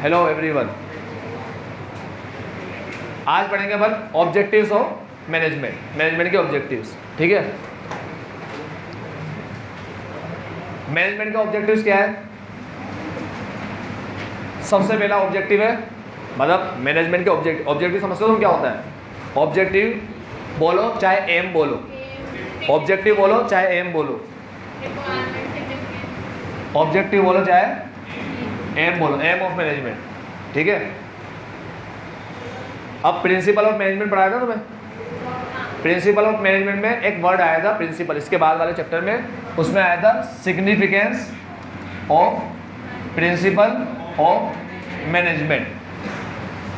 Hello everyone. आज पढ़ेंगे अपन objectives of management के ऑब्जेक्टिव्स। ठीक है, मैनेजमेंट के ऑब्जेक्टिव्स क्या है? सबसे पहला ऑब्जेक्टिव है, मतलब मैनेजमेंट के ऑब्जेक्टिव समझते हो तुम क्या होता है? ऑब्जेक्टिव बोलो चाहे एम बोलो, ऑब्जेक्टिव बोलो चाहे एम बोलो, ऑब्जेक्टिव बोलो चाहे एम बोलो, एम ऑफ मैनेजमेंट। ठीक है, अब प्रिंसिपल ऑफ मैनेजमेंट पढ़ाया था तुम्हें। प्रिंसिपल ऑफ मैनेजमेंट में एक वर्ड आया था प्रिंसिपल, इसके बाद वाले चैप्टर में उसमें आया था significance of principal of management,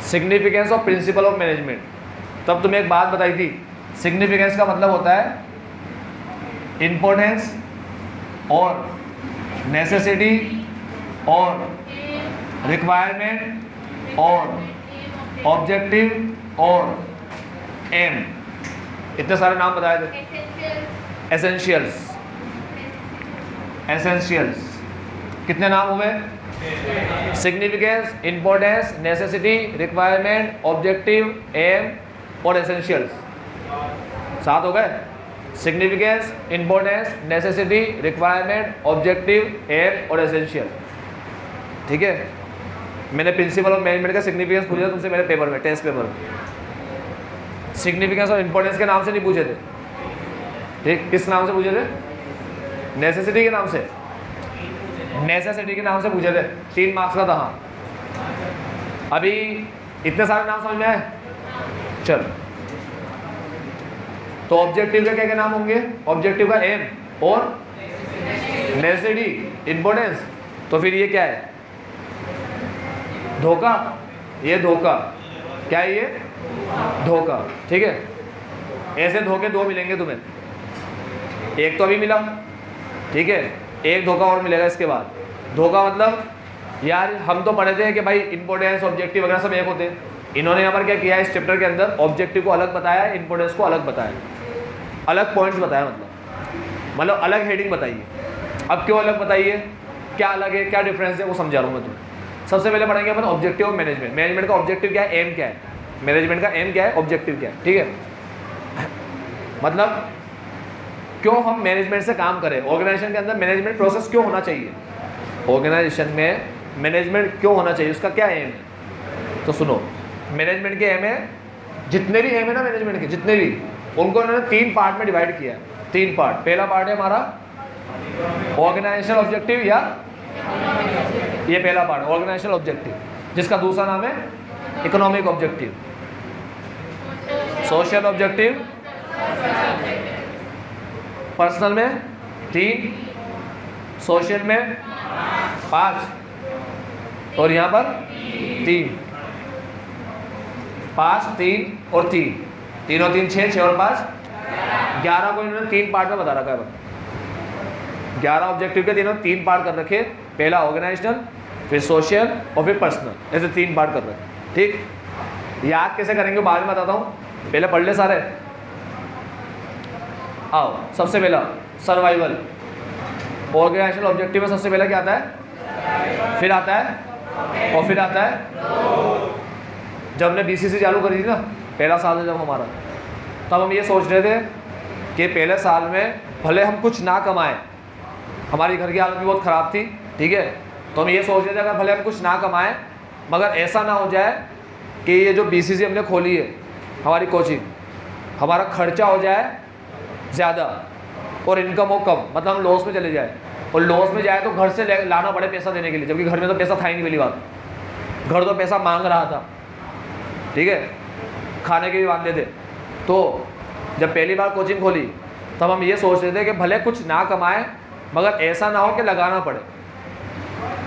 significance of principal of management. तब तुम्हें एक बात बताई थी, सिग्निफिकेंस का मतलब होता है इम्पोर्टेंस और नेसेसिटी और रिक्वायरमेंट और ऑब्जेक्टिव और एम, इतने सारे नाम बताए थे। एसेंशियल्स, एसेंशियल्स कितने नाम हुए? Significance, importance, necessity, requirement, objective, aim और एसेंशियल्स। 7 हो गए। Significance, importance, necessity, requirement, objective, aim और एसेंशियल। ठीक है, मैंने प्रिंसिपल ऑफ मैनेजमेंट का सिग्निफिकेंस पूछा तुमसे मेरे पेपर में, टेस्ट पेपर में। सिग्निफिकेंस और इम्पोर्टेंस के नाम से नहीं पूछे थे। ठीक, किस नाम से पूछे थे? नेसेसिटी के नाम से, नेसेसिटी के नाम से पूछे थे। 3 मार्क्स का था। हाँ, अभी इतने सारे नाम समझ में आए? चल, तो ऑब्जेक्टिव के क्या क्या नाम होंगे? ऑब्जेक्टिव का एम और नेसेसिटी, इम्पोर्टेंस। तो फिर ये क्या है? धोखा। ये धोखा क्या है? ये धोखा। ठीक है, ऐसे धोखे 2 मिलेंगे तुम्हें। एक तो अभी मिला, ठीक है, एक धोखा और मिलेगा इसके बाद। धोखा मतलब यार हम तो पढ़े थे कि भाई इंपॉर्टेंस, ऑब्जेक्टिव वगैरह सब एक होते हैं। इन्होंने यहाँ पर क्या किया है, इस चैप्टर के अंदर ऑब्जेक्टिव को अलग बताया, इंपॉर्टेंस को अलग बताया, अलग पॉइंट्स बताया, मतलब अलग हेडिंग बताइए। अब क्यों अलग बताइए, क्या अलग है, क्या डिफरेंस है, वो समझा रहा हूँ मैं तुम्हें। सबसे पहले पढ़ेंगे अपन ऑब्जेक्टिव ऑफ मैनेजमेंट। मैनेजमेंट का ऑब्जेक्टिव क्या है, एम क्या है, मैनेजमेंट का एम क्या है, ऑब्जेक्टिव क्या है। ठीक है, मतलब क्यों हम मैनेजमेंट से काम करें, ऑर्गेनाइजेशन के अंदर मैनेजमेंट प्रोसेस क्यों होना चाहिए, ऑर्गेनाइजेशन में मैनेजमेंट क्यों होना चाहिए, उसका क्या एम है। तो सुनो, मैनेजमेंट के एम है, जितने भी एम है ना मैनेजमेंट के, जितने भी, उनको उन्होंने 3 पार्ट में डिवाइड किया। 3 पार्ट। पहला पार्ट है हमारा ऑर्गेनाइजेशनल ऑब्जेक्टिव, या ये पहला पार्ट ऑर्गेनाइजेशनल ऑब्जेक्टिव, जिसका दूसरा नाम है economic objective, social objective, personal में 3, सोशल में 5 और यहाँ पर 3, 5, 3 और 3, 3 और 3 6, 6 और 5 11 को इन्होंने 3 पार्ट में बता रखा है। 11 ऑब्जेक्टिव के तीनों 3 पार्ट कर रखे। पहला ऑर्गेनाइजेशनल, फिर सोशल और फिर पर्सनल, ऐसे 3 पार्ट कर रखे। ठीक, याद कैसे करेंगे बाद में बताता हूँ, पहले पढ़ ले सारे। आओ, सबसे पहला सर्वाइवल। ऑर्गेनाइजेशनल ऑब्जेक्टिव में सबसे पहला क्या आता है? फिर आता है और फिर आता है। जब हमने BCC चालू करी थी ना, पहला साल है जब हमारा, तब हम ये सोच रहे थे कि पहले साल में भले हम कुछ ना कमाएं, हमारी घर की हालत भी बहुत ख़राब थी, ठीक है, तो हम ये सोच रहे थे अगर भले हम कुछ ना कमाएं, मगर ऐसा ना हो जाए कि ये जो BCC हमने खोली है हमारी कोचिंग, हमारा खर्चा हो जाए ज़्यादा और इनकम हो कम, मतलब हम लॉस में चले जाए, और लॉस में जाए तो घर से लाना पड़े पैसा देने के लिए, जबकि घर में तो पैसा था ही नहीं। पहली बात, घर तो पैसा मांग रहा था, ठीक है, खाने के भी वादे थे। तो जब पहली बार कोचिंग खोली तब हम ये सोच रहे थे कि भले कुछ ना कमाएं, मगर ऐसा ना हो कि लगाना पड़े,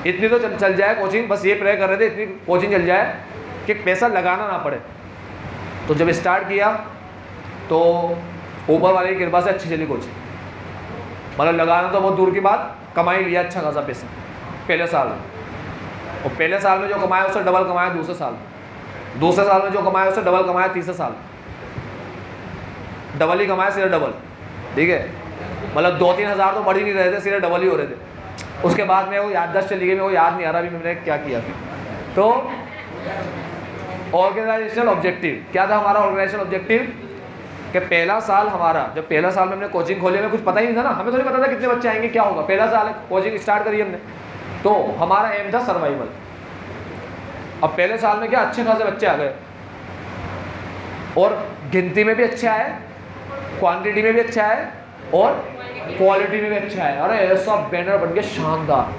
इतनी तो चल जाए कोचिंग, बस ये प्रे कर रहे थे इतनी कोचिंग चल जाए कि पैसा लगाना ना पड़े। तो जब स्टार्ट किया तो ऊपर वाले की कृपा से अच्छी चली कोचिंग, मतलब लगाना तो बहुत दूर की बात, कमाई लिया अच्छा खासा पैसा पहले साल में, और पहले साल में जो कमाया उससे डबल कमाया दूसरे साल में, दूसरे साल में जो कमाया उससे डबल कमाया तीसरे साल, डबल ही कमाया, सीधे डबल। ठीक है, मतलब 2-3 हज़ार तो बढ़ ही नहीं रहे थे, सीधे डबल ही हो रहे थे। उसके बाद में वो याददाश्त चली गई, मेरे को याद नहीं आ रहा अभी मैंने क्या किया। तो ऑर्गेनाइजेशनल ऑब्जेक्टिव क्या था हमारा? ऑर्गेनाइजेशनल ऑब्जेक्टिव कि पहला साल हमारा, जब पहला साल में हमने कोचिंग खोली, हमें कुछ पता ही नहीं था ना, हमें तो नहीं पता था कितने बच्चे आएंगे क्या होगा, पहला साल कोचिंग स्टार्ट करी हमने, तो हमारा एम था सर्वाइवल। अब पहले साल में क्या अच्छे खासे बच्चे आ गए, और गिनती में भी अच्छे आए, क्वांटिटी में भी अच्छा है, और क्वालिटी में भी अच्छा है। अरे ऐसा बैनर बन गया शानदार,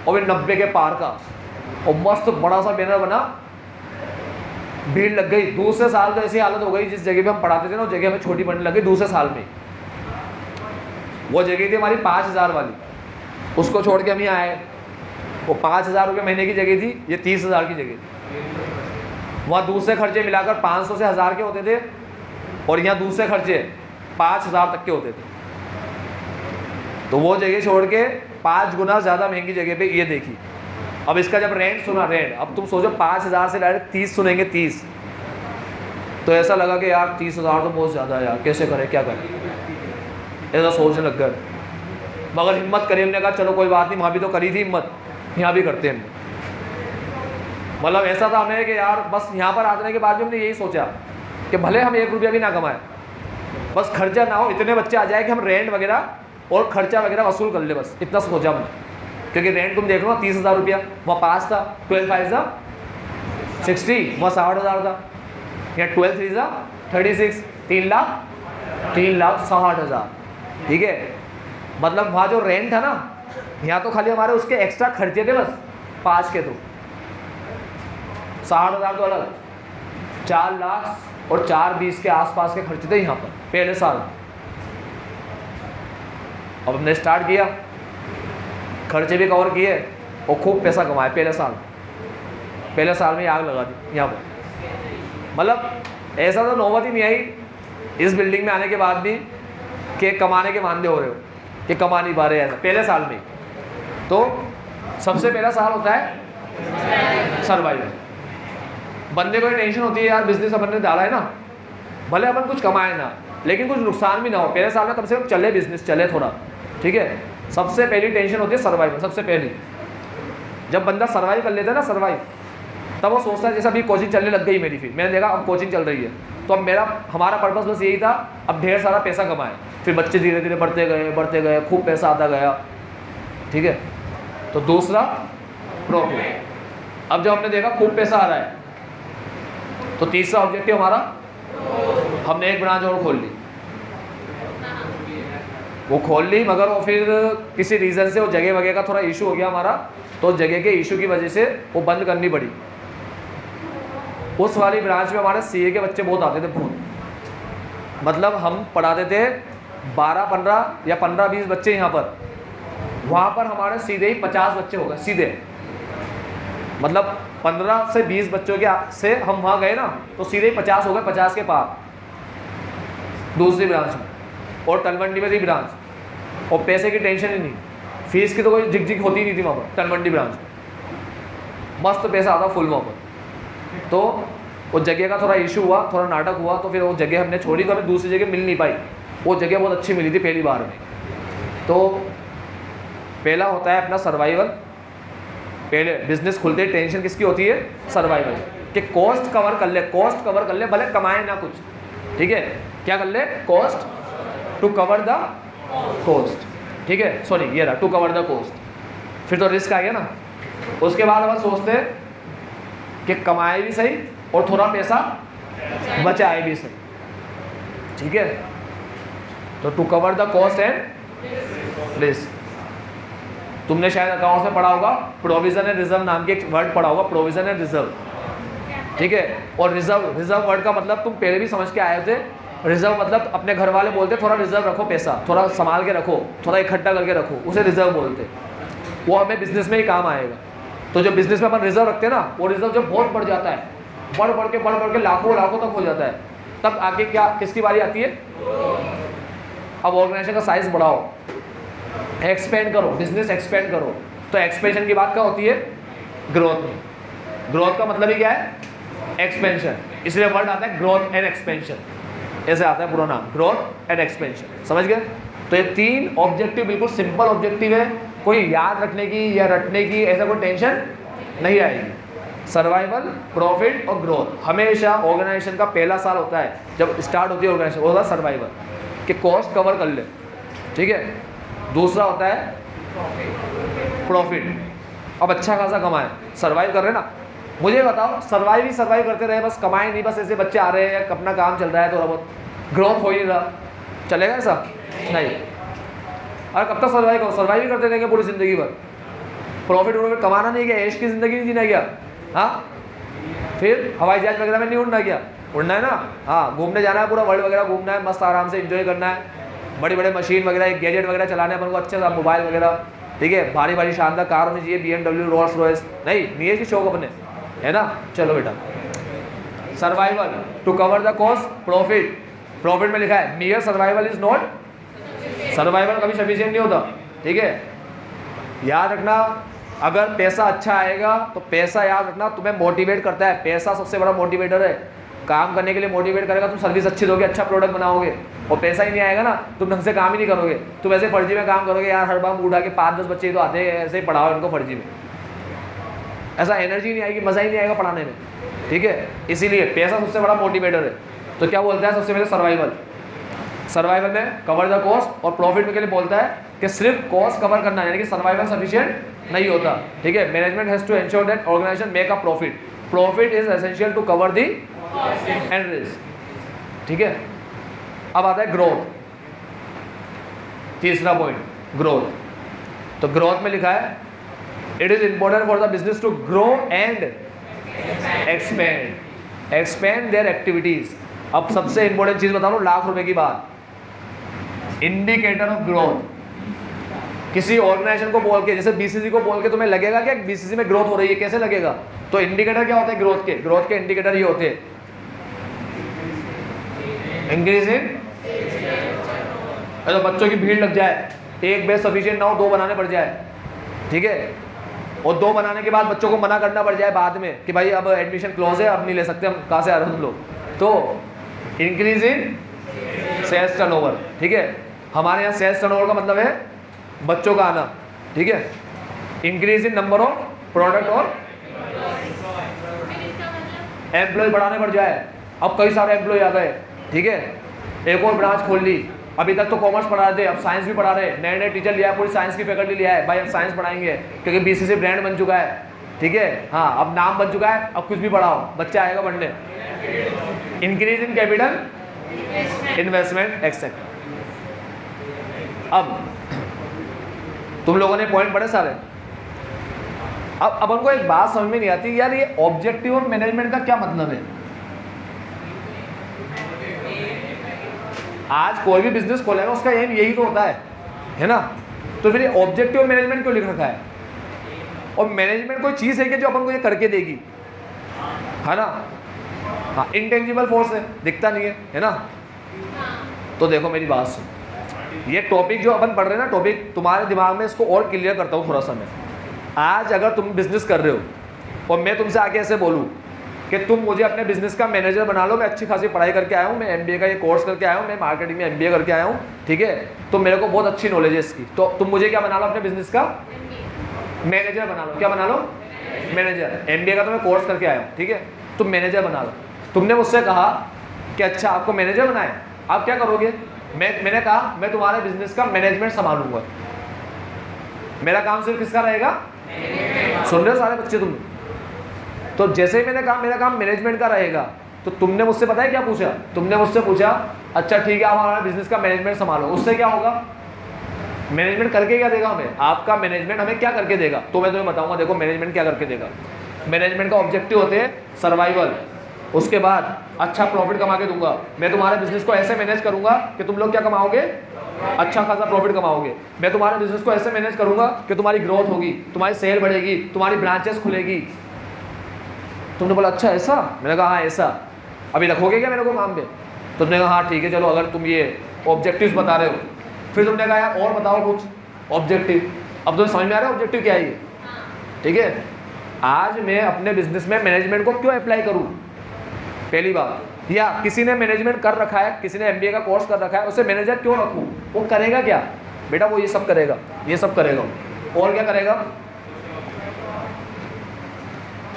और 90 के पार का, और मस्त बड़ा सा बैनर बना, भीड़ लग गई। दूसरे साल तो ऐसी हालत हो गई, जिस जगह पे हम पढ़ाते थे ना, वो जगह हमें छोटी पड़ने लगी दूसरे साल में। वो जगह थी हमारी 5000 वाली, उसको छोड़ के हम यहाँ आए। वो 5000 रुपये महीने की जगह थी, ये 30,000 की जगह थी। वहाँ दूसरे खर्चे मिलाकर 500 से 1000 के होते थे, और यहाँ दूसरे खर्चे 5000 तक के होते थे। तो वो जगह छोड़ के 5 गुना ज़्यादा महंगी जगह पे ये देखी। अब इसका जब रेंट सुना, रेंट, अब तुम सोचो 5000 से डायरेक्ट 30 सुनेंगे, 30, तो ऐसा लगा कि यार 30,000 तो बहुत ज़्यादा है यार, कैसे करें, क्या करें, ऐसा सोचने लग गए। मगर हिम्मत करी, हमने कहा चलो कोई बात नहीं, वहाँ भी तो करी थी हिम्मत, यहाँ भी करते हैं। मतलब ऐसा था हमें कि यार बस यहाँ पर आने के बाद भी हमने यही सोचा कि भले हम 1 रुपया भी ना कमाएं, बस खर्चा ना हो, इतने बच्चे आ जाए कि हम रेंट वगैरह और खर्चा वगैरह वसूल कर ले, बस इतना सोचा हमने। क्योंकि रेंट तुम देख लो ना, 30,000 रुपया, वहाँ 5 था, 12 5 था 60, वहाँ 60,000 था, या 12 3 था 36, 3,60,000, ठीक है। मतलब वहाँ जो रेंट था ना, यहाँ तो खाली हमारे उसके एक्स्ट्रा खर्चे थे बस 5 के, तो 60,000 तो अलग, 4 लाख और 4,20 के आसपास के खर्चे थे यहाँ पर पहले साल। अब हमने स्टार्ट किया, खर्चे भी कवर किए और खूब पैसा कमाए पहले साल में आग लगा दी यहाँ पर। मतलब ऐसा तो नौबत ही नहीं आई इस बिल्डिंग में आने के बाद भी कि कमाने के वांदे हो रहे हो, कि कमा नहीं पा रहे, ऐसा पहले साल में। तो सबसे पहला साल होता है सर्वाइवल। बंदे को टेंशन होती है यार, बिजनेस अपन ने डाला है ना, भले अपन कुछ कमाए ना, लेकिन कुछ नुकसान भी ना हो, पहले साल में कम से कम चले, बिजनेस चले थोड़ा, ठीक है। सबसे पहली टेंशन होती है सर्वाइवल, सबसे पहली। जब बंदा सर्वाइव कर लेता है ना, सर्वाइव, तब वो सोचता है जैसे अभी कोचिंग चलने लग गई मेरी, फिर मैंने देखा अब कोचिंग चल रही है, तो अब हमारा पर्पस बस यही था, अब ढेर सारा पैसा कमाए। फिर बच्चे धीरे धीरे बढ़ते गए, खूब पैसा आता गया, ठीक है। तो दूसरा प्रॉफिट। अब जब हमने देखा खूब पैसा आ रहा है, तो तीसरा ऑब्जेक्टिव हमारा, हमने एक ब्रांच और खोल ली। वो खोल ली, मगर वो फिर किसी रीज़न से वो जगह वगैरह का थोड़ा इशू हो गया हमारा, तो जगह के इशू की वजह से वो बंद करनी पड़ी। उस वाली ब्रांच में हमारे सीए के बच्चे बहुत आते थे, बहुत, मतलब हम पढ़ाते थे 12-15 या 15-20 बच्चे यहाँ पर, वहाँ पर हमारे सीधे ही 50 बच्चे हो गए सीधे। मतलब 15 से 20 बच्चों के से हम वहाँ गए ना, तो सीधे ही 50 हो गए, 50 के पार दूसरी ब्रांच में। और तलवंडी में थी ब्रांच, और पैसे की टेंशन ही नहीं, फीस की तो कोई झिक होती नहीं थी वहाँ पर तलवंडी ब्रांच में, मस्त पैसा आता फुल वहाँ पर। तो वो जगह का थोड़ा इशू हुआ, थोड़ा नाटक हुआ, तो फिर वो जगह हमने छोड़ी, तो हमें दूसरी जगह मिल नहीं पाई। वो जगह बहुत अच्छी मिली थी पहली बार में। तो पहला होता है अपना सर्वाइवल। पहले बिजनेस खुलते ही टेंशन किसकी होती है? सर्वाइवल, कि कॉस्ट कवर कर ले, भले कमाए ना कुछ, ठीक है, क्या कर ले? Cost to cover the cost, ठीक है, सॉरी ये रहा, टू कवर द कॉस्ट। फिर तो रिस्क आ गया ना। उसके बाद हम सोचते हैं कि कमाए भी सही और थोड़ा पैसा बचाए भी सही, ठीक है। तो to cover the cost and risk. तुमने शायद अकाउंट्स में पढ़ा होगा, प्रोविजन एंड रिजर्व नाम के एक वर्ड पढ़ा होगा, प्रोविजन एंड रिजर्व, ठीक है। और रिजर्व वर्ड का मतलब तुम पहले भी समझ के आए थे। रिजर्व मतलब अपने घर वाले बोलते थोड़ा रिजर्व रखो, पैसा थोड़ा संभाल के रखो, थोड़ा इकट्ठा करके रखो, उसे रिजर्व बोलते। वो हमें बिजनेस में ही काम आएगा। तो जो बिजनेस में अपन रिजर्व रखते हैं ना, वो रिजर्व जब बहुत बढ़ जाता है, बढ़ के लाखों तक हो जाता है, तब आगे क्या किसकी बारी आती है? अब ऑर्गेनाइजेशन का साइज बढ़ाओ, एक्सपेंड करो, बिजनेस एक्सपेंड करो। तो एक्सपेंशन की बात क्या होती है? ग्रोथ में। ग्रोथ का मतलब ही क्या है? एक्सपेंशन। इसलिए वर्ड आता है ग्रोथ एंड एक्सपेंशन, ऐसे आता है पूरा नाम, ग्रोथ एंड एक्सपेंशन। समझ गए? तो ये 3 ऑब्जेक्टिव बिल्कुल सिंपल ऑब्जेक्टिव है, कोई याद रखने की या रटने की ऐसा कोई टेंशन नहीं आएगी। सर्वाइवल, प्रॉफिट और ग्रोथ। हमेशा ऑर्गेनाइजेशन का पहला साल होता है जब स्टार्ट होती है ऑर्गेनाइजेशन, वो होता है सर्वाइवल, कि कॉस्ट कवर कर ले, ठीक है। दूसरा होता है प्रॉफिट, अब अच्छा खासा कमाए, सर्वाइव कर रहे ना। मुझे बताओ, सर्वाइव करते रहे बस, कमाए नहीं, बस ऐसे बच्चे आ रहे हैं, अपना काम चल रहा है, थोड़ा बहुत ग्रोथ हो ही नहीं रहा, चलेगा ऐसा? नहीं। और कब तक सर्वाइव ही करते रहेंगे पूरी ज़िंदगी भर? प्रॉफिट कमाना नहीं क्या? ऐश की ज़िंदगी नहीं जीना क्या? हाँ, फिर हवाई जहाज वगैरह में नहीं उड़ना क्या? उड़ना है ना, हाँ, घूमने जाना है, पूरा वर्ल्ड वगैरह घूमना है, मस्त आराम से एंजॉय करना है, बड़े बड़े मशीन वगैरह, गैजेट वगैरह चलाने अपन को, अच्छे सा मोबाइल वगैरह, ठीक है, भारी भारी शानदार कार होनी चाहिए, BMW, रोल्स रॉयस, नहीं है कि शौक अपने, है ना। चलो बेटा, survival to cover the cost, profit में लिखा है mere survival is not, survival कभी सफिशिएंट नहीं होता, ठीक है। याद रखना, अगर पैसा अच्छा आएगा तो पैसा याद रखना तुम्हें मोटिवेट करता है, पैसा सबसे बड़ा मोटिवेटर है, काम करने के लिए मोटिवेट करेगा, तुम सर्विस अच्छी दोगे, अच्छा प्रोडक्ट बनाओगे। और पैसा ही नहीं आएगा ना, तुम ढंग से काम ही नहीं करोगे, तुम ऐसे फर्जी में काम करोगे, यार हर बार उठा के 5-10 बच्चे तो आते हैं, ऐसे ही पढ़ाओ इनको फर्जी में, ऐसा एनर्जी नहीं आएगी, मज़ा ही नहीं आएगा पढ़ाने में, ठीक है। इसीलिए पैसा सबसे बड़ा मोटिवेटर है। तो क्या बोलता है सबसे पहले? सर्वाइवल में कवर द कॉस्ट, और प्रॉफिट में के लिए बोलता है कि सिर्फ कॉस्ट कवर करना, यानी कि सर्वाइवल सफिशिएंट नहीं होता, ठीक है। Management has to ensure that organization make a profit is essential to cover the and risk, ठीक है। अब आता है ग्रोथ, तीसरा पॉइंट, ग्रोथ। तो ग्रोथ में लिखा है it is important for the business to grow and expand their activities. अब सबसे इंपॉर्टेंट चीज बता रहा हूं, लाख रुपए की बात, इंडिकेटर ऑफ ग्रोथ। किसी ऑर्गेनाइजेशन को बोल के, जैसे BCC को बोल के तुम्हें लगेगा कि BCC में ग्रोथ हो रही है, कैसे लगेगा? तो इंडिकेटर क्या होते हैं ग्रोथ के इंडिकेटर ये होते हैं, इंक्रीज इन, तो बच्चों की भीड़ लग जाए, एक बेस सफिशिएंट ना हो, 2 बनाने पड़ जाए, ठीक है। और 2 बनाने के बाद बच्चों को मना करना पड़ जाए बाद में कि भाई अब एडमिशन क्लोज है, अब नहीं ले सकते, हम कहाँ से आ रहे हो तुम लोग। तो इंक्रीज इन सेल्स टर्नओवर, ठीक है। हमारे यहाँ सेल्स टर्नओवर का मतलब है बच्चों का आना, ठीक है। Increase in number of product और एम्प्लॉय बढ़ाने पड़ जाए, अब कई सारे एम्प्लॉय आ गए, ठीक है, एक और ब्रांच खोल ली। अभी तक तो कॉमर्स पढ़ा रहे थे, अब साइंस भी पढ़ा रहे, नए टीचर लिया है, पूरी साइंस की फैकल्टी लिया है, भाई अब साइंस पढ़ाएंगे क्योंकि BCC ब्रांड बन चुका है, ठीक है। हाँ, अब नाम बन चुका है, अब कुछ भी पढ़ाओ, बच्चा आएगा पढ़ने। Increase in capital investment etcetera. अब तुम लोगों ने पॉइंट पढ़े सारे। अब अपन को एक बात समझ में नहीं आती, यार ये ऑब्जेक्टिव ऑफ मैनेजमेंट का क्या मतलब है? आज कोई भी बिजनेस खोलेगा उसका एम यही तो होता है ना। तो फिर ये ऑब्जेक्टिव मैनेजमेंट क्यों लिख रखा है? और मैनेजमेंट कोई चीज़ है कि जो अपन को ये करके देगी, है ना। हाँ, इंटेंजिबल फोर्स है, दिखता नहीं है ना। तो देखो मेरी बात सुन, ये टॉपिक जो अपन पढ़ रहे हैं ना, टॉपिक तुम्हारे दिमाग में इसको और क्लियर करता हूँ थोड़ा सा मैं। आज अगर तुम बिजनेस कर रहे हो और मैं तुमसे आके ऐसे बोलूँ कि तुम मुझे अपने बिजनेस का मैनेजर बना लो, मैं अच्छी खासी पढ़ाई करके आया हूँ, मैं MBA का ये कोर्स करके आया हूँ, मैं मार्केटिंग में MBA करके आया हूँ, ठीक है, तो मेरे को बहुत अच्छी नॉलेज है इसकी, तो तुम मुझे क्या बना लो? अपने बिजनेस का मैनेजर बना लो। क्या बना लो? मैनेजर। MBA का तो मैं कोर्स करके आया हूँ, ठीक है, तुम मैनेजर बना लो। तुमने मुझसे कहा कि अच्छा आपको मैनेजर बनाए, आप क्या करोगे? मैंने कहा मैं तुम्हारे बिजनेस का मैनेजमेंट संभालूंगा। मेरा काम सिर्फ किसका रहेगा? सुन रहे हो सारे बच्चे तुम? तो जैसे ही मैंने कहा मेरा काम मैनेजमेंट का रहेगा, तो तुमने मुझसे पता है क्या पूछा? तुमने मुझसे पूछा अच्छा ठीक है आप हमारा बिजनेस का मैनेजमेंट संभालो। उससे क्या होगा? मैनेजमेंट करके क्या देगा हमें? आपका मैनेजमेंट हमें क्या करके देगा? तो मैं तुम्हें बताऊंगा, देखो मैनेजमेंट क्या करके देगा। मैनेजमेंट का ऑब्जेक्टिव होते हैं सर्वाइवल, उसके बाद अच्छा प्रॉफिट कमा के दूंगा। मैं तुम्हारे बिजनेस को ऐसे मैनेज करूंगा कि तुम लोग क्या कमाओगे? अच्छा खासा प्रॉफिट कमाओगे। मैं तुम्हारे बिजनेस को ऐसे मैनेज करूंगा कि तुम्हारी ग्रोथ होगी, तुम्हारी सेल बढ़ेगी, तुम्हारी ब्रांचेस खुलेगी। तुमने बोला अच्छा ऐसा? मैंने कहा हाँ ऐसा। अभी रखोगे क्या मेरे को काम पे? तुमने कहा हाँ ठीक है चलो, अगर तुम ये ऑब्जेक्टिव्स बता रहे हो। फिर तुमने कहा यार और बताओ कुछ ऑब्जेक्टिव। अब तुम्हें समझ में आ रहा है ऑब्जेक्टिव क्या है ये? ठीक है, आज मैं अपने बिजनेस में मैनेजमेंट को क्यों अप्लाई करूं? पहली बात, या किसी ने मैनेजमेंट कर रखा है, किसी ने MBA का कोर्स कर रखा है, उसे मैनेजर क्यों रखूं? वो करेगा क्या बेटा? वो ये सब करेगा, ये सब करेगा। और क्या करेगा?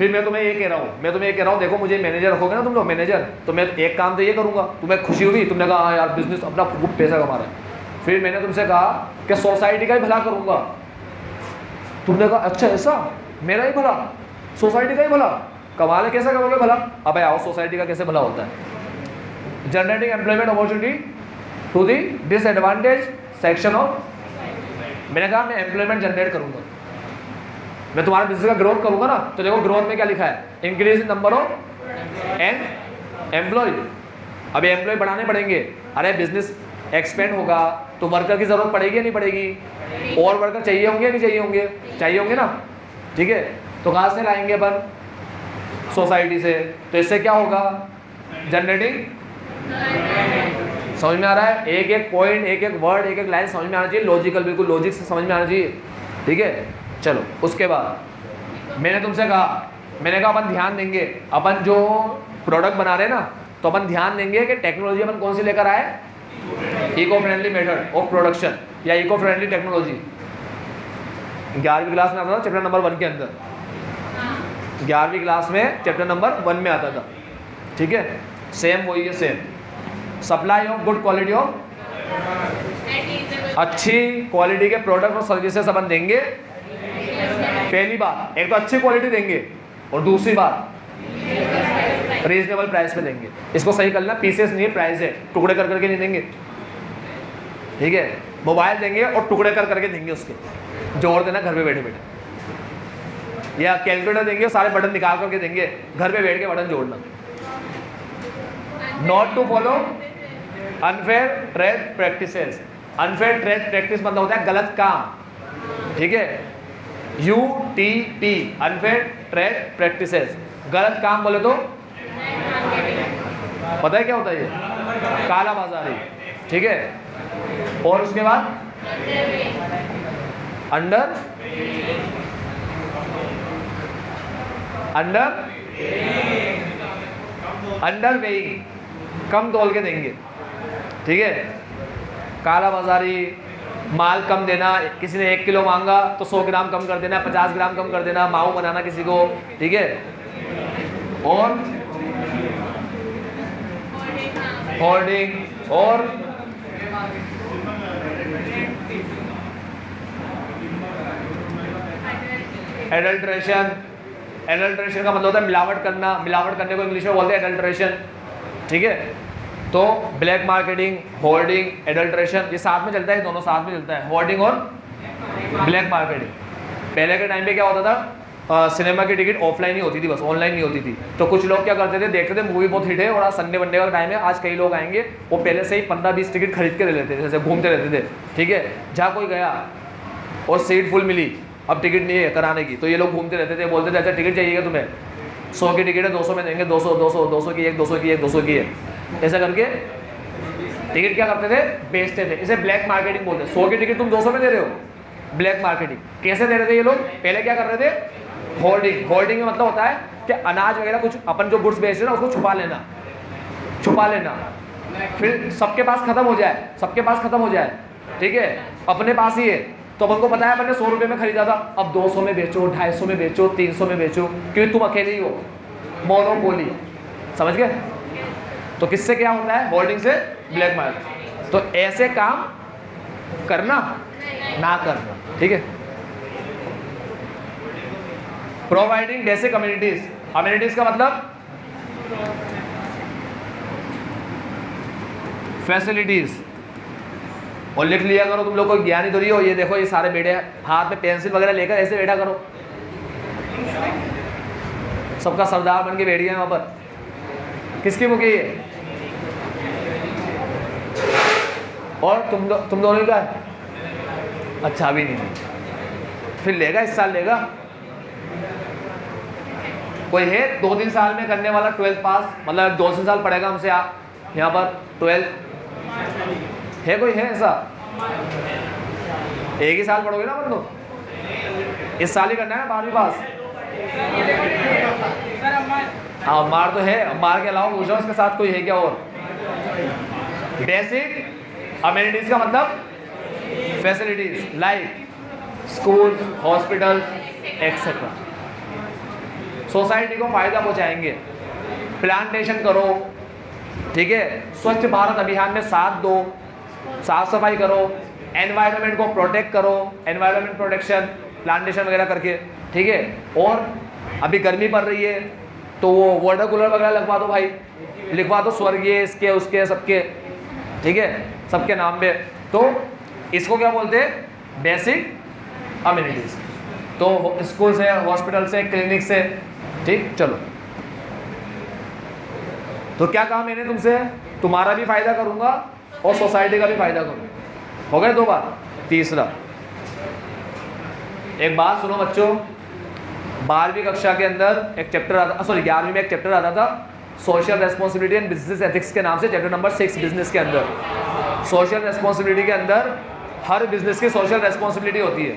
फिर मैं तुम्हें ये कह रहा हूँ देखो मुझे मैनेजर रखोगे ना तुम लोग मैनेजर, तो मैं एक काम तो ये करूँगा, तुम्हें खुशी हुई, तुमने कहा हाँ यार बिजनेस अपना खूब पैसा कमा रहा है। फिर मैंने तुमसे कहा कि सोसाइटी का ही भला करूँगा, तुमने कहा अच्छा ऐसा, मेरा ही भला, सोसाइटी का ही भला, कमाल है, कैसे करोगे भला? अब आओ सोसाइटी का कैसे भला होता है। Generating employment opportunity to the disadvantage section of, मैंने कहा मैं एम्प्लॉयमेंट जनरेट करूँगा, मैं तुम्हारे बिजनेस का ग्रोथ करूँगा ना, तो देखो ग्रोथ में क्या लिखा है, increase in number of employ. अब एम्प्लॉय बढ़ाने पड़ेंगे, अरे बिजनेस एक्सपेंड होगा तो वर्कर की ज़रूरत पड़ेगी या नहीं पड़ेगी, और वर्कर चाहिए होंगे या नहीं चाहिए होंगे, चाहिए होंगे ना, ठीक है। तो कहाँ से लाएंगे अपन, सोसाइटी से, तो इससे क्या होगा, जनरेटिंग, समझ में आ रहा है, एक एक पॉइंट, एक एक वर्ड, एक एक लाइन समझ में आना चाहिए, लॉजिकल, बिल्कुल लॉजिक से समझ में आना चाहिए, ठीक है। चलो उसके बाद मैंने तुमसे कहा, मैंने कहा अपन ध्यान देंगे, अपन जो प्रोडक्ट बना रहे हैं ना, तो अपन ध्यान देंगे कि टेक्नोलॉजी अपन कौन सी लेकर आए, eco friendly method of production या इको फ्रेंडली टेक्नोलॉजी। 11वीं क्लास में आता था चैप्टर नंबर 1 के अंदर, 11वीं क्लास में चैप्टर नंबर 1 में आता था, ठीक है। सेम वही है, same supply of good quality of, अच्छी क्वालिटी के प्रोडक्ट और सर्विसेज अपन देंगे। पहली बात एक तो अच्छी क्वालिटी देंगे, और दूसरी बात रीजनेबल प्राइस पे देंगे। इसको सही कर लेना, पीसेस नहीं है, प्राइस है, टुकड़े कर करके नहीं देंगे, ठीक है। मोबाइल देंगे और टुकड़े कर करके देंगे, उसके जोड़ देना घर पे बैठे बैठे, या कैलकुलेटर देंगे और सारे बटन निकाल करके देंगे, घर पे बैठ के बटन जोड़ना। Not to follow unfair trade practices, unfair trade practice मतलब होता है गलत काम, ठीक है। UTP अनफेयर ट्रेड प्रैक्टिसेस, गलत काम बोले तो पता है क्या होता है, ये काला बाजारी, ठीक है। और उसके बाद अंडर वेइंग, कम तोल के देंगे, ठीक है। काला बाजारी, माल कम देना, किसी ने 1 किलो मांगा तो 100 ग्राम कम कर देना, 50 ग्राम कम कर देना, माऊ बनाना किसी को, ठीक है। और होर्डिंग और एडल्ट्रेशन, एडल्ट्रेशन का मतलब होता है मिलावट करना, मिलावट करने को इंग्लिश में बोलते हैं एडल्ट्रेशन, ठीक है। तो ब्लैक मार्केटिंग, होर्डिंग, एडल्ट्रेशन, ये साथ में चलता है, दोनों साथ में चलता है, होर्डिंग और ब्लैक मार्केटिंग। पहले के टाइम पे क्या होता था, सिनेमा की टिकट ऑफलाइन ही होती थी, बस ऑनलाइन नहीं होती थी। तो कुछ लोग क्या करते थे, देखते थे मूवी बहुत हिट है और आज संडे वनडे का टाइम है, आज कई लोग आएंगे, वो पहले से ही 15-20 टिकट खरीद के ले लेते थे, जैसे घूमते रहते थे, ठीक है। जहाँ कोई गया और सीट फुल मिली, अब टिकट नहीं है कराने की, तो ये लोग घूमते रहते थे, बोलते थे अच्छा टिकट चाहिएगा तुम्हें, 100 की टिकट है 200 में देंगे, 200 की एक, 200 की एक, 200 की है, ऐसा करके टिकट क्या करते थे, बेचते थे। इसे ब्लैक मार्केटिंग बोलते हैं। 100 की टिकट तुम 200 में दे रहे हो, ब्लैक मार्केटिंग। कैसे दे रहे थे ये लोग, पहले क्या कर रहे थे, होर्डिंग। होर्डिंग में मतलब होता है कि अनाज वगैरह कुछ अपन जो गुड्स बेच रहे हैं ना, उसको छुपा लेना, फिर सबके पास खत्म हो जाए, ठीक है, अपने पास ही है, तो अपन को पता है अपन ने 100 रुपये में खरीदा था, अब 200 में बेचो, 250 में बेचो, 300 में बेचो, क्योंकि तुम अकेले ही हो, मोनोपोली, समझ गए। तो किससे क्या होता है, होर्डिंग से ब्लैक मार्केट। तो ऐसे काम करना ना करना, ठीक है। प्रोवाइडिंग बेसिक कम्युनिटीज, कम्युनिटीज का मतलब फैसिलिटीज, और लिख लिया करो, तुम लोग को ज्ञान ही थोड़ी हो। ये देखो, ये सारे बैठे हाथ में पेंसिल वगैरह लेकर ऐसे बैठा करो, सबका सरदार बन के बैठ गया वहां पर। किसकी बुक है ये, और तुम दोनों का है? अच्छा अभी नहीं, फिर लेगा, इस साल लेगा। कोई है 2-3 साल में करने वाला 12th पास, मतलब 2-3 साल पढ़ेगा हमसे यहाँ पर 12 है, कोई है ऐसा? एक ही साल पढ़ोगे ना अपन तो, इस साल ही करना है 12वीं पास। हाँ मार तो है, मार के अलावा पूछ रहा हूँ, इसके साथ कोई है क्या और? बेसिक अमेनिटीज का मतलब facilities like school, hospital etcetera. Society को फायदा पहुंचाएंगे। प्लांटेशन करो, ठीक है, स्वच्छ भारत अभियान में साथ दो, साफ सफाई करो, एनवायरनमेंट को प्रोटेक्ट करो, एनवायरनमेंट प्रोटेक्शन, प्लांटेशन वगैरह करके, ठीक है। और अभी गर्मी पड़ रही है तो वो वाटर कूलर वगैरह लगवा दो भाई, लिखवा दो स्वर्गीय इसके उसके सबके, ठीक है, सबके नाम पे। तो इसको क्या बोलते हैं, बेसिक अम्यूनिटीज। तो स्कूल से, हॉस्पिटल से, क्लिनिक से, ठीक। चलो, तो क्या कहा मैंने तुमसे, तुम्हारा भी फायदा करूंगा और सोसाइटी का भी फायदा करूंगा। हो गए 2 बार। तीसरा, एक बात सुनो बच्चों, 12वीं कक्षा के अंदर एक चैप्टर आता, सॉरी 11वीं में एक चैप्टर आता था, social responsibility and business ethics के नाम से, चैप्टर नंबर 6 बिजनेस के अंदर। सोशल रेस्पॉन्सिबिलिटी के अंदर हर बिजनेस की सोशल रेस्पॉन्सिबिलिटी होती है,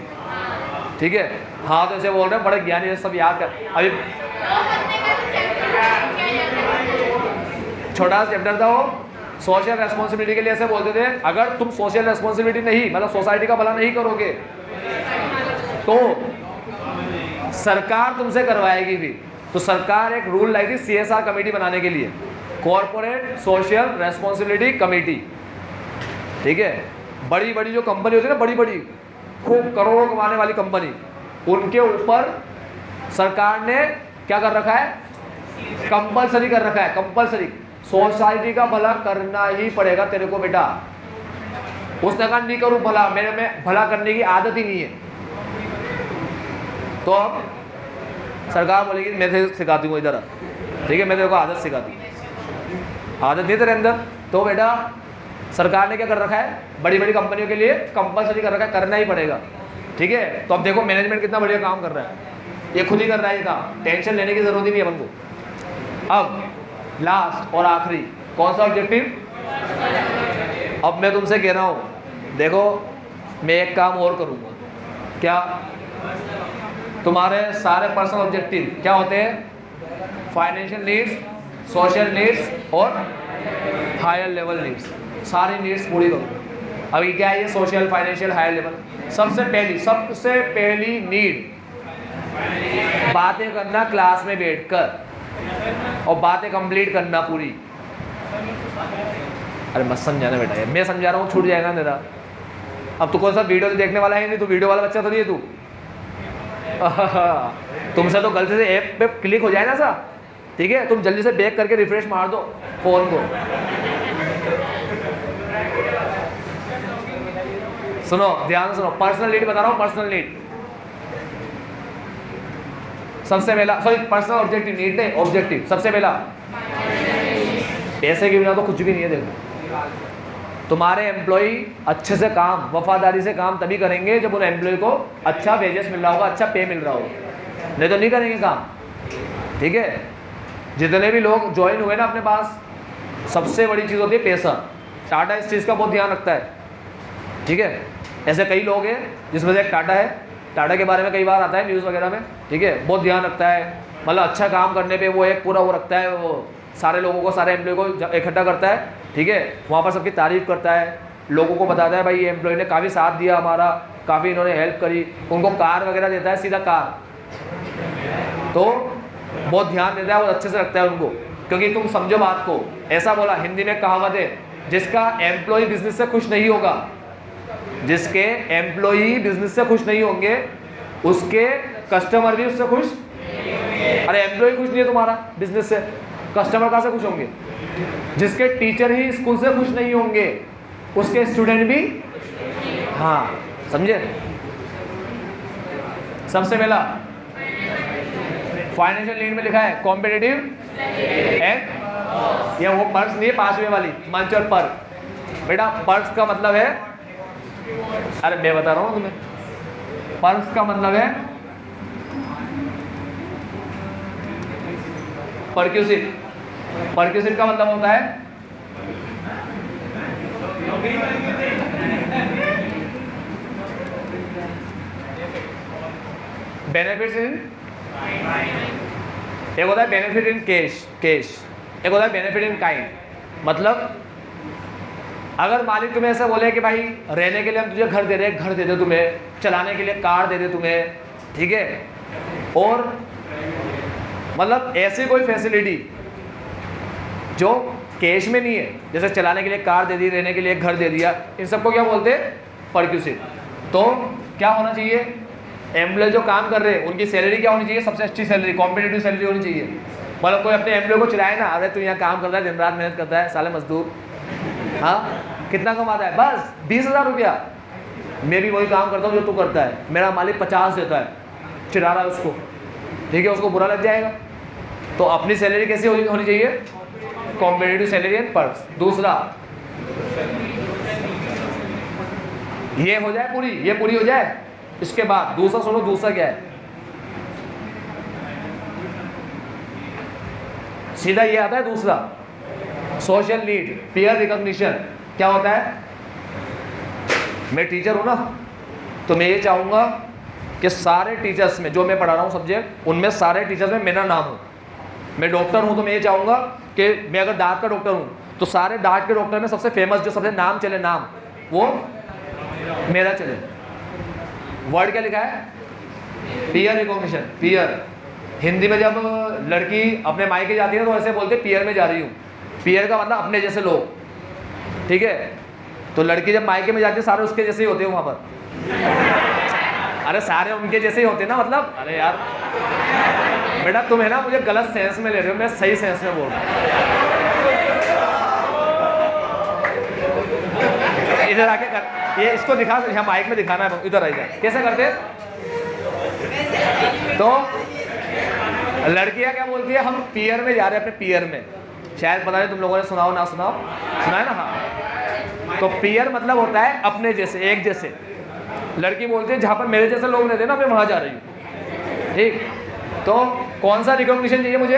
ठीक है। हाँ, तो ऐसे बोल रहे हैं बड़े ज्ञानी है, सब याद कर। अभी छोटा सा चैप्टर था वो, सोशल रेस्पॉन्सिबिलिटी के लिए ऐसे बोलते थे, अगर तुम सोशल रेस्पॉन्सिबिलिटी नहीं, मतलब सोसाइटी का भला नहीं करोगे तो सरकार तुमसे करवाएगी भी। तो सरकार एक रूल लाई थी CSR कमेटी बनाने के लिए, कॉर्पोरेट सोशल रेस्पॉन्सिबिलिटी कमेटी, ठीक है। बड़ी बड़ी जो कंपनी होती है ना, बड़ी बड़ी खूब करोड़ों कमाने वाली कंपनी, उनके ऊपर सरकार ने क्या कर रखा है, कंपलसरी कर रखा है, कंपलसरी। सोसाइटी का भला करना ही पड़ेगा तेरे को बेटा। उसने कहा नहीं करूं भला, मेरे में भला करने की आदत ही नहीं है, तो अब सरकार बोलेगी मैं तेरे सिखाती हूँ इधर, ठीक है, मैं तेरे को आदत सिखाती हूँ, आदत नहीं तेरे अंदर। तो बेटा सरकार ने क्या कर रखा है, बड़ी बड़ी कंपनियों के लिए कंपलसरी कर रखा है, करना ही पड़ेगा, ठीक है। तो अब देखो मैनेजमेंट कितना बढ़िया काम कर रहा है, ये खुद ही कर रहा है, ये काम, टेंशन लेने की जरूरत ही नहीं है अपन को। अब लास्ट और आखिरी कौन सा ऑब्जेक्टिव, अब मैं तुमसे कह रहा हूँ, देखो मैं एक काम और करूँगा, क्या, तुम्हारे सारे पर्सनल ऑब्जेक्टिव क्या होते हैं, फाइनेंशियल नीड्स, सोशल नीड्स और हायर लेवल नीड्स, सारी नीड्स पूरी करो। अभी क्या है ये सोशल, फाइनेंशियल, हायर लेवल। सबसे पहली नीड, बातें करना क्लास में बैठकर और बातें कंप्लीट करना पूरी। अरे मत समझाना बेटा, यार मैं समझा रहा हूँ, छूट जाएगा मेरा। अब तू कौन सा वीडियो देखने वाला है नहीं, तू वीडियो वाला बच्चा तो नहीं है तू। तुमसे तो गलती से ऐप पे क्लिक हो जाए ना सा, ठीक है, तुम जल्दी से बैक करके रिफ्रेश मार दो फोन को। सुनो, ध्यान से सुनो, पर्सनल नीड बता रहा हूँ, पर्सनल नीड सबसे पहला, सॉरी पर्सनल ऑब्जेक्टिव, नीड नहीं ऑब्जेक्टिव। सबसे पहला, पैसे के बिना तो कुछ भी नहीं है। देखो तुम्हारे एम्प्लॉई अच्छे से काम, वफादारी से काम तभी करेंगे जब उन एम्प्लॉय को अच्छा वेजेस मिल रहा होगा, अच्छा पे मिल रहा होगा, नहीं तो नहीं करेंगे काम, ठीक है। जितने भी लोग ज्वाइन हुए ना अपने पास, सबसे बड़ी चीज़ होती है पैसा। टाटा इस चीज़ का बहुत ध्यान रखता है, ठीक है। ऐसे कई लोग हैं जिसमें से एक टाटा है, टाटा के बारे में कई बार आता है न्यूज़ वगैरह में, ठीक है, बहुत ध्यान रखता है, मतलब अच्छा काम करने पे वो एक पूरा वो रखता है, वो सारे लोगों को, सारे एम्प्लॉय को इकट्ठा करता है, ठीक है, वहाँ पर सबकी तारीफ़ करता है, लोगों को बताता है भाई ये एम्प्लॉय ने काफ़ी साथ दिया हमारा, काफ़ी इन्होंने हेल्प करी, उनको कार वगैरह देता है, सीधा कार, तो बहुत ध्यान देता है, वो अच्छे से रखता है उनको। क्योंकि तुम समझो बात को, ऐसा बोला हिंदी में कहावत है, जिसका एम्प्लॉय बिजनेस से खुश नहीं होगा, जिसके एम्प्लॉई बिजनेस से खुश नहीं होंगे, उसके कस्टमर भी उससे खुश। अरे एम्प्लॉय खुश नहीं है तुम्हारा बिजनेस से, कस्टमर कहाँ से खुश होंगे। जिसके टीचर ही स्कूल से खुश नहीं होंगे, उसके स्टूडेंट भी, हाँ समझे। सबसे पहला फाइनेंशियल नीड में लिखा है कॉम्पिटिटिव एंड, ये वो पर्स नहीं है 5वें वाली मंच और पर, बेटा पर्स का मतलब है, अरे मैं बता रहा हूँ तुम्हें, पर्स का मतलब है परक्यूसिव, परक्यूसिव का मतलब होता है बेनिफिट्स इन, एक होता है बेनिफिट इन कैश, एक होता है बेनिफिट इन काइंड। मतलब अगर मालिक तुम्हें ऐसा बोले कि भाई रहने के लिए हम तुझे घर दे रहे, घर दे दे तुम्हें, चलाने के लिए कार दे दे तुम्हें, ठीक है, और मतलब ऐसी कोई फैसिलिटी जो कैश में नहीं है, जैसे चलाने के लिए कार दे दी, रहने के लिए घर दे दिया, इन सबको क्या बोलते हैं? परक्यूसिव। तो क्या होना चाहिए? एम्प्लॉय जो काम कर रहे हैं उनकी सैलरी क्या होनी चाहिए? सबसे अच्छी सैलरी, कॉम्पिटिटिव सैलरी होनी चाहिए। मतलब कोई अपने एम्प्लॉय को चिल्लाए ना, अरे तू यहाँ काम करता है, दिन रात मेहनत करता है, साले मजदूर, हाँ कितना कमाता है? बस 20,000 रुपया। मैं भी वही काम करता हूँ जो तू करता है, मेरा मालिक 50 देता है, चिढ़ा रहा है उसको, ठीक है, उसको बुरा लग जाएगा। तो अपनी सैलरी कैसी होनी चाहिए? Competitive salary and perks. दूसरा ये हो जाए पूरी, ये पूरी हो जाए, इसके बाद दूसरा सुनो, दूसरा क्या है? सीधा ये आता है दूसरा, सोशल नीड, पीयर रिकॉग्निशन। क्या होता है? मैं टीचर हूं ना, तो मैं ये चाहूंगा कि सारे टीचर्स में, जो मैं पढ़ा रहा हूँ सब्जेक्ट, उनमें सारे टीचर्स में मेरा नाम हो। मैं डॉक्टर हूँ तो मैं ये चाहूंगा कि मैं अगर दांत का डॉक्टर हूँ तो सारे दांत के डॉक्टर में सबसे फेमस, जो सबसे नाम चले, नाम वो मेरा चले। वर्ड क्या लिखा है? Peer recognition. पीयर हिंदी में जब लड़की अपने मायके जाती है तो ऐसे बोलते पीयर में जा रही हूँ। पीयर का मतलब अपने जैसे लोग, ठीक है। तो लड़की जब मायके में जाती है सारे उसके जैसे ही होते हैं वहाँ पर। अरे सारे उनके जैसे ही होते हैं ना, मतलब अरे यार बेटा तुम है ना मुझे गलत सेंस में ले रहे हो, मैं सही सेंस में बोल रहा हूँ। इधर आके कर, ये इसको दिखा, यहाँ माइक में दिखाना है, इधर आइए। कैसे करते? तो लड़कियां क्या बोलती है? हम पीयर में जा रहे हैं, अपने पीयर में। शायद पता नहीं तुम लोगों ने सुनाओ ना सुनाओ, सुना है ना? हाँ। तो पीयर मतलब होता है अपने जैसे, एक जैसे। लड़की बोलती है जहाँ पर मेरे जैसे लोग रहते हैं ना, मैं वहाँ जा रही हूँ, ठीक। तो कौन सा रिकॉग्निशन चाहिए मुझे?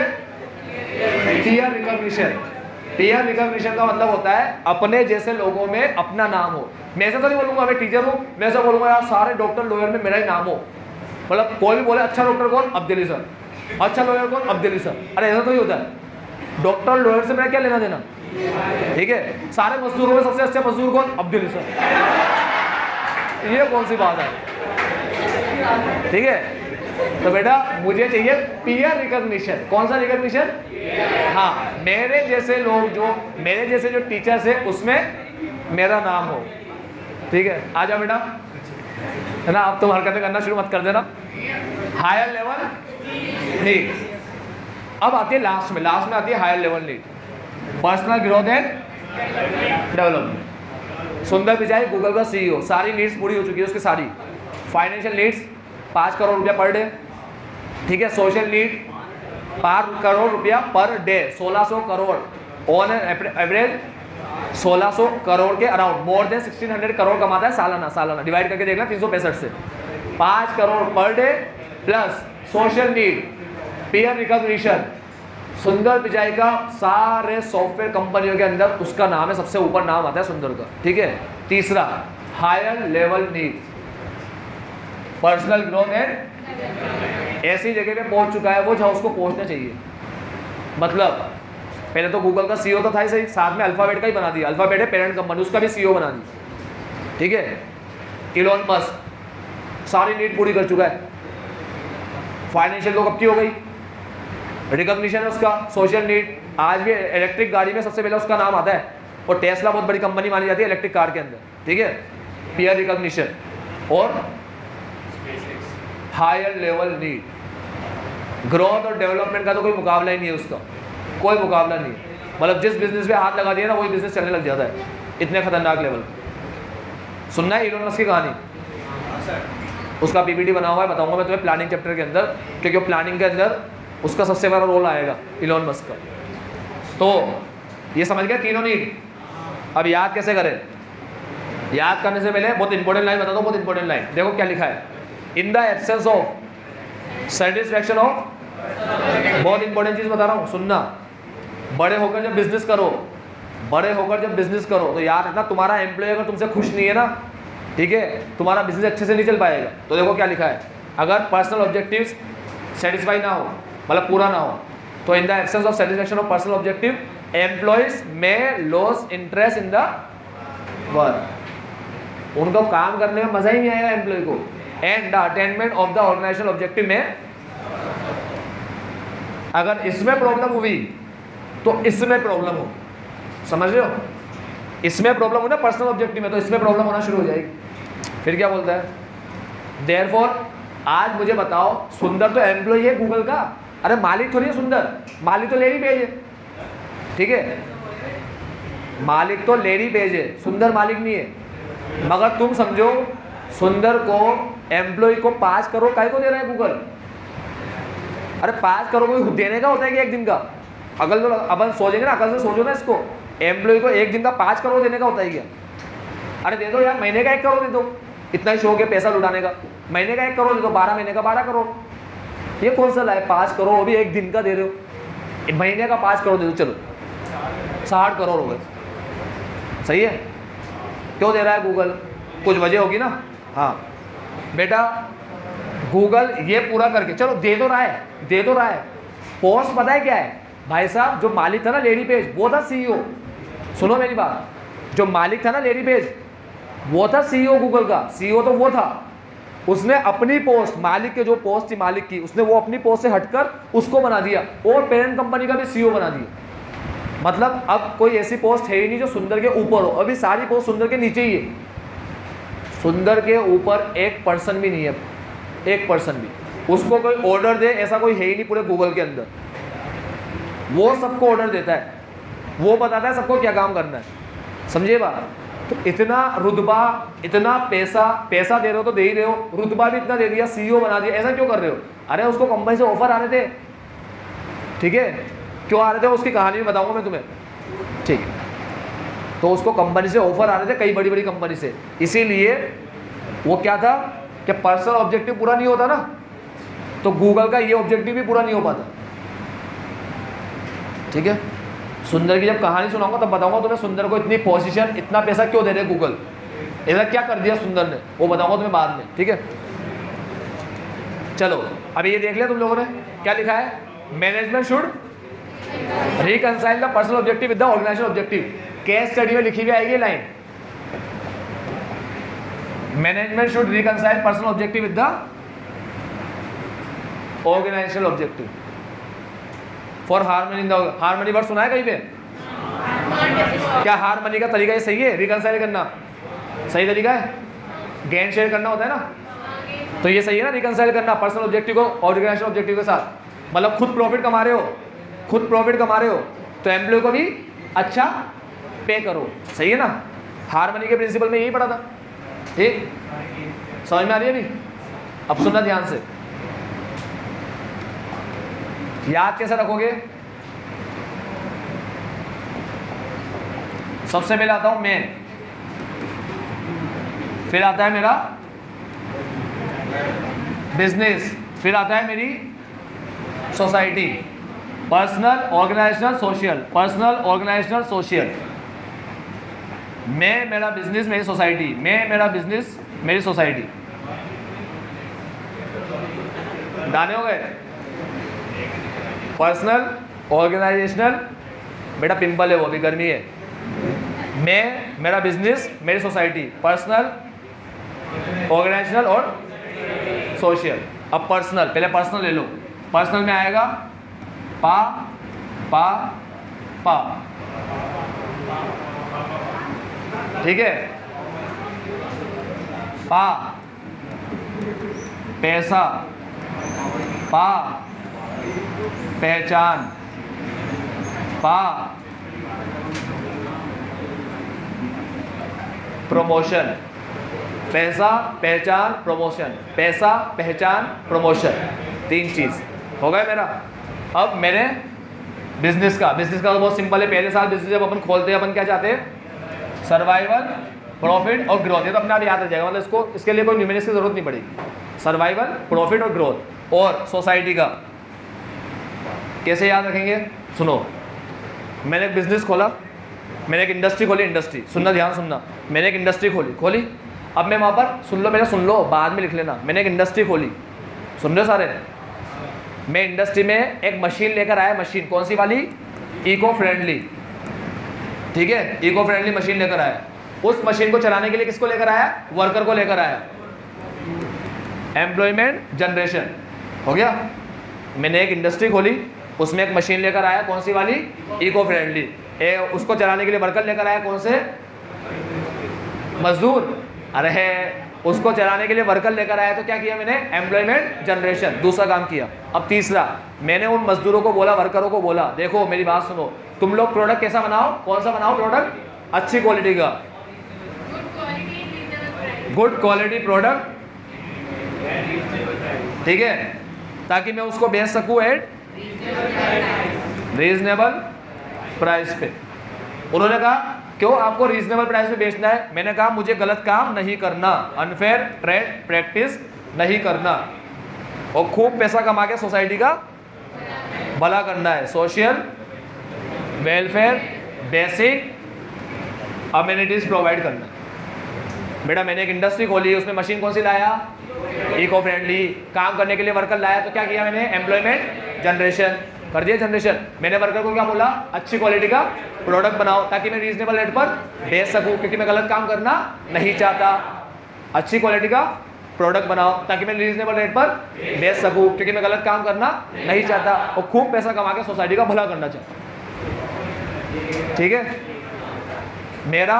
Peer recognition. पीयर रिकॉग्निशन का मतलब होता है अपने जैसे लोगों में अपना नाम हो। मैं ऐसे तो नहीं बोलूँगा मैं टीचर हूँ, मैं ऐसा बोलूँगा यार सारे डॉक्टर लॉयर में मेरा ही नाम हो। मतलब कोई भी बोले अच्छा डॉक्टर कौन? अब्दुल्ली सर। अच्छा लॉयर कौन? अब्दुल्ली सर। अरे ऐसा तो ही होता है। डॉक्टर लॉयर से मेरा क्या लेना देना, ठीक है। सारे मजदूरों में सबसे अच्छा मजदूर कौन? अब्दुल्ली सर। ये कौन सी बात है, ठीक है। तो बेटा मुझे चाहिए पीयर रिकॉग्निशन। कौन सा रिकॉग्निशन? हाँ, मेरे जैसे लोग, जो मेरे जैसे जो टीचर्स है उसमें मेरा नाम हो, ठीक है। आ जाओ बेटा, है ना। अब तुम हरकतें करना शुरू मत कर देना। Higher level need. अब आती है लास्ट में आती है higher level need, personal growth and development. Sundar Pichai Google का CEO, सारी नीड्स पूरी हो चुकी है उसकी सारी। फाइनेंशियल नीड्स 5 करोड़ रुपया पर डे, ठीक है। सोशल नीड 5 करोड़ रुपया per day, 1600 crore on average, 1600 crore के अराउंड, मोर देन 1600 करोड़ कमाता है सालाना डिवाइड करके देखना 365 से। 5 crore per debt plus social need, peer recognition. सुंदर पिचाई का सारे सॉफ्टवेयर कंपनियों के अंदर उसका नाम है, सबसे ऊपर नाम आता है सुंदर का, ठीक है। तीसरा higher level need, personal growth and, ऐसी जगह पे पहुंच चुका है वो जहां उसको पहुंचना चाहिए। मतलब पहले तो गूगल का CEO तो था ही सही, साथ में अल्फाबेट का ही बना दिया। अल्फाबेट है पेरेंट कंपनी, उसका भी CEO बना दी, ठीक है। इलॉन मस्क सारी नीड पूरी कर चुका है। फाइनेंशियल तो कब की हो गई, रिकॉग्निशन है उसका, सोशल नीड। आज भी इलेक्ट्रिक गाड़ी में सबसे पहले उसका नाम आता है, और टेस्ला बहुत बड़ी कंपनी मानी जाती है इलेक्ट्रिक कार के अंदर, ठीक है। पीयर रिकॉग्निशन और हायर लेवल नीड। ग्रोथ और डेवलपमेंट का तो कोई मुकाबला ही नहीं है उसका, कोई मुकाबला नहीं है। मतलब जिस बिजनेस पे हाथ लगा दिया ना वही बिजनेस चलने लग जाता है, इतने खतरनाक लेवल। सुनना है इलॉन मस्क की कहानी? उसका PPT बना हुआ है, बताऊंगा मैं तुम्हें प्लानिंग चैप्टर के अंदर, क्योंकि प्लानिंग के अंदर उसका सबसे बड़ा रोल आएगा इलॉन मस्क का। तो ये समझ गए तीनों नीड। अब याद कैसे करें? याद करने से पहले बहुत इंपॉर्टेंट लाइन बता दो, बहुत इंपॉर्टेंट लाइन। देखो क्या लिखा है, इन the absence of satisfaction of, बहुत इंपॉर्टेंट चीज़ बता रहा हूँ, सुनना। बड़े होकर जब बिजनेस करो, बड़े होकर जब बिजनेस करो तो याद रखना तुम्हारा एम्प्लॉय अगर तुमसे खुश नहीं है ना, ठीक है, तुम्हारा बिजनेस अच्छे से नहीं चल पाएगा। तो देखो क्या लिखा है, अगर पर्सनल ऑब्जेक्टिव्स सेटिस्फाई ना हो, मतलब पूरा ना हो, तो in the absence of satisfaction of personal objective employees में loss interest in the work. उनको काम करने में मजा ही नहीं आएगा एम्प्लॉय को। And the attainment of the organizational objective में, अगर इसमें प्रॉब्लम हुई तो इसमें प्रॉब्लम हो, समझ रहे हो? इसमें प्रॉब्लम हो ना पर्सनल ऑब्जेक्टिव में, तो इसमें प्रॉब्लम होना शुरू हो जाएगी। फिर क्या बोलता है, देयरफॉर आज मुझे बताओ, सुंदर तो एम्प्लॉय है गूगल का, अरे मालिक थोड़ी है सुंदर, मालिक तो लेडी पेज है, ठीक है, मालिक तो लेडी पेज है, सुंदर मालिक नहीं है। मगर तुम समझो सुंदर को एम्प्लॉय को 5 करोड़ काय को दे रहा है गूगल? अरे 5 करोड़ को देने का होता है कि एक दिन का? अकल तो अपन सोचेंगे ना, अकल से सोचो ना इसको, एम्प्लॉय को एक दिन का 5 करोड़ देने का होता है क्या? अरे दे दो यार, महीने का 1 करोड़ दे दो, इतना ही शौक है पैसा लुटाने का, महीने का 1 करोड़ दे दो, 12 महीने का 12 करोड़। ये कौन सा लाए 5 करोड़, वो भी एक दिन का दे रहे हो, महीने का 5 करोड़ दे दो, चलो 60 करोड़ हो गए, सही है? क्यों दे रहा है गूगल? कुछ वजह होगी ना। हाँ बेटा, गूगल ये पूरा करके चलो दे तो रहा है, दे तो रहा है। पोस्ट पता है क्या है भाई साहब? जो मालिक था ना लेडी पेज, वो था सीईओ। सुनो मेरी बात, जो मालिक था ना लेडी पेज, वो था सीईओ गूगल का। सीईओ तो वो था, उसने अपनी पोस्ट, मालिक के जो पोस्ट थी मालिक की, उसने वो अपनी पोस्ट से हटकर उसको बना दिया और पेरेंट कंपनी का भी सीईओ बना दिया। मतलब अब कोई ऐसी पोस्ट है ही नहीं जो सुंदर के ऊपर हो, अभी सारी पोस्ट सुंदर के नीचे ही है। सुंदर के ऊपर एक पर्सन भी नहीं है, एक पर्सन भी। उसको कोई ऑर्डर दे ऐसा कोई है ही नहीं पूरे गूगल के अंदर। वो सबको ऑर्डर देता है, वो बताता है सबको क्या काम करना है, समझिए बात? तो इतना रुतबा, इतना पैसा दे रहे हो तो दे ही रहे हो, रुतबा भी इतना दे दिया, सीईओ बना दिया, ऐसा क्यों कर रहे हो? अरे उसको कंपनी से ऑफर आ रहे थे, ठीक है, क्यों आ रहे थे उसकी कहानी भी बताऊंगा मैं तुम्हें, ठीक है? तो उसको कंपनी से ऑफर आ रहे थे, कई बड़ी बड़ी कंपनी से, इसीलिए वो क्या था कि पर्सनल ऑब्जेक्टिव पूरा नहीं होता ना, तो गूगल का ये ऑब्जेक्टिव भी पूरा नहीं हो पाता, ठीक है? सुंदर की जब कहानी सुनाऊंगा तब बताऊंगा तुम्हें सुंदर को इतनी पोजीशन, इतना पैसा क्यों दे रहे गूगल, ऐसा क्या कर दिया सुंदर ने, वो बताऊंगा तुम्हें बाद में, ठीक है? चलो अभी ये देख लिया तुम लोगों ने, क्या लिखा है? Management should reconcile the personal objective with the organization objective. Case study में लिखी हुई आएगी line, management should reconcile personal objective with the organizational objective for harmony in the. Harmony word सुना है कहीं पे? क्या हार्मनी का तरीका ये सही है? रिकंसाइल करना सही तरीका है? गेन शेयर करना होता है ना, तो ये सही है ना रिकंसाइल करना पर्सनल ऑब्जेक्टिव को ऑर्गेनाइजेशनल ऑब्जेक्टिव के साथ। मतलब खुद प्रॉफिट कमा रहे हो, खुद प्रॉफिट कमा रहे हो तो एम्प्लॉय को भी अच्छा पे करो, सही है ना? हार्मनी के प्रिंसिपल में यही पढ़ा था, ठीक? समझ में आ रही है अभी? अब सुनना ध्यान से, याद कैसे रखोगे? सबसे पहले आता हूं मैं, फिर आता है मेरा बिजनेस, फिर आता है मेरी society. Personal, organizational, social, personal, organizational, social. मैं, मेरा बिजनेस, मेरी सोसाइटी, मैं, मेरा बिजनेस, मेरी सोसाइटी। दाने हो गए? पर्सनल, ऑर्गेनाइजेशनल, बेटा पिंपल है वो, अभी गर्मी है। मैं, मेरा बिजनेस, मेरी सोसाइटी, पर्सनल, ऑर्गेनाइजेशनल और सोशल। अब पर्सनल, पहले पर्सनल ले लो। पर्सनल में आएगा पा पा पा, ठीक है? पा पैसा, पा पहचान, पा प्रमोशन। पैसा, पहचान, प्रमोशन, पैसा, पहचान, प्रमोशन, 3 चीज हो गए मेरा। अब मेरे बिजनेस का तो बहुत सिंपल है। पहले साल बिजनेस जब अपन खोलते हैं, अपन क्या चाहते हैं? सर्वाइवल, प्रॉफिट और ग्रोथ। ये तो अपने आप याद रह जाएगा, मतलब इसको, इसके लिए कोई न्यूमेरिक्स की जरूरत नहीं पड़ेगी। सर्वाइवल, प्रॉफिट और ग्रोथ। और सोसाइटी का कैसे याद रखेंगे? सुनो, मैंने एक बिजनेस खोला, मैंने एक इंडस्ट्री खोली। इंडस्ट्री सुनना, ध्यान सुनना। मैंने एक इंडस्ट्री खोली। अब मैं वहाँ पर, सुन लो, मैंने सुन लो, बाद में लिख लेना। मैंने एक इंडस्ट्री खोली, सुन रहे हो सारे? मैं इंडस्ट्री में एक मशीन लेकर आया। मशीन कौन सी वाली? इको फ्रेंडली, ठीक है? इको फ्रेंडली मशीन लेकर आया। उस मशीन को चलाने के लिए किसको लेकर आया? वर्कर को लेकर आया। एम्प्लॉयमेंट जनरेशन हो गया। मैंने एक इंडस्ट्री खोली, उसमें एक मशीन लेकर आया, कौन सी वाली? Eco friendly. उसको चलाने के लिए वर्कर लेकर आया, कौन से? मजदूर। अरे उसको चलाने के लिए वर्कर लेकर आया तो क्या किया मैंने? एम्प्लॉयमेंट जनरेशन, दूसरा काम किया। अब तीसरा, मैंने उन मजदूरों को बोला, वर्करों को बोला, देखो मेरी बात सुनो, तुम लोग प्रोडक्ट कैसा बनाओ? कौन सा बनाओ प्रोडक्ट? अच्छी क्वालिटी का, गुड क्वालिटी प्रोडक्ट, ठीक है, ताकि मैं उसको बेच सकूं एट रीजनेबल प्राइस पे। उन्होंने कहा क्यों आपको रीजनेबल प्राइस पे बेचना है? मैंने कहा मुझे गलत काम नहीं करना, अनफेयर ट्रेड प्रैक्टिस नहीं करना, और खूब पैसा कमा के सोसाइटी का भला करना है। Social welfare, basic amenities provide करना। बेटा मैंने एक इंडस्ट्री खोली, उसमें मशीन कौन सी लाया? Eco friendly. काम करने के लिए वर्कर लाया तो क्या किया मैंने? एम्प्लॉयमेंट जनरेशन कर दिया। जनरेशन, मैंने वर्कर को क्या बोला? अच्छी क्वालिटी का प्रोडक्ट बनाओ ताकि मैं रीजनेबल रेट पर बेच सकूं, क्योंकि मैं गलत काम करना नहीं चाहता। अच्छी क्वालिटी का प्रोडक्ट बनाओ ताकि मैं रीजनेबल रेट पर बेच सकूं, क्योंकि मैं गलत काम करना नहीं चाहता, और खूब पैसा कमा के सोसाइटी का भला करना चाहता। ठीक है, मेरा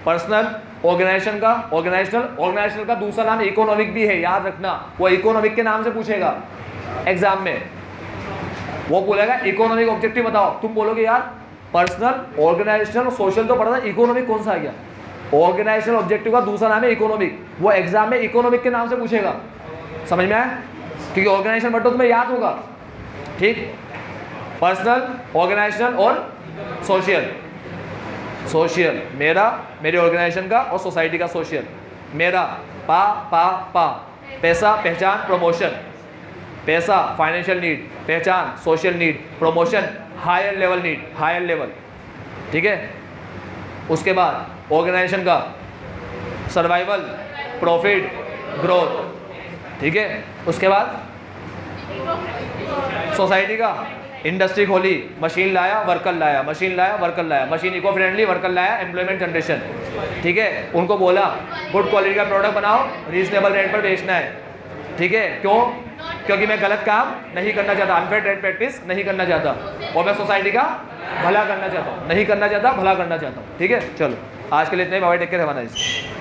पर्सनल ऑर्गेनाइजेशन का ऑर्गेनाइजेशनल का दूसरा नाम इकोनॉमिक भी है, याद रखना। वो इकोनॉमिक के नाम से पूछेगा एग्जाम में, वो बोलेगा इकोनॉमिक ऑब्जेक्टिव बताओ। तुम बोलोगे यार पर्सनल, ऑर्गेनाइजेशनल, सोशल तो पढ़ा था, इकोनॉमिक कौन सा आ गया? ऑर्गेनाइजेशनल ऑब्जेक्टिव का दूसरा नाम है इकोनॉमिक। वो एग्जाम में इकोनॉमिक के नाम से पूछेगा, समझ में आया? क्योंकि ऑर्गेनाइजेशन वर्ड तो तुम्हें याद होगा। ठीक, पर्सनल, ऑर्गेनाइजेशनल और सोशल। सोशल मेरा, मेरे ऑर्गेनाइजेशन का, और सोसाइटी का सोशल। मेरा पा पा पा, पैसा पहचान प्रमोशन, पैसा फाइनेंशियल नीड, पहचान social need, promotion higher level need, higher level. ठीक है, उसके बाद ऑर्गेनाइजेशन का सर्वाइवल, प्रॉफिट, ग्रोथ। ठीक है, उसके बाद सोसाइटी का इंडस्ट्री खोली, मशीन लाया, वर्कर लाया, मशीन लाया, वर्कर लाया, मशीन इको फ्रेंडली, वर्कर लाया, एम्प्लॉयमेंट जनरेशन। ठीक है, उनको बोला गुड क्वालिटी का प्रोडक्ट बनाओ, रीजनेबल रेट पर बेचना है। ठीक है, क्यों? क्योंकि मैं गलत काम नहीं करना चाहता, अनफेयर ट्रेड प्रैक्टिस नहीं करना चाहता, और मैं सोसाइटी का भला करना चाहता हूँ, नहीं करना चाहता, भला करना चाहता हूँ। ठीक है, चलो आज के लिए इतने ही। Bye, take care, have a nice day.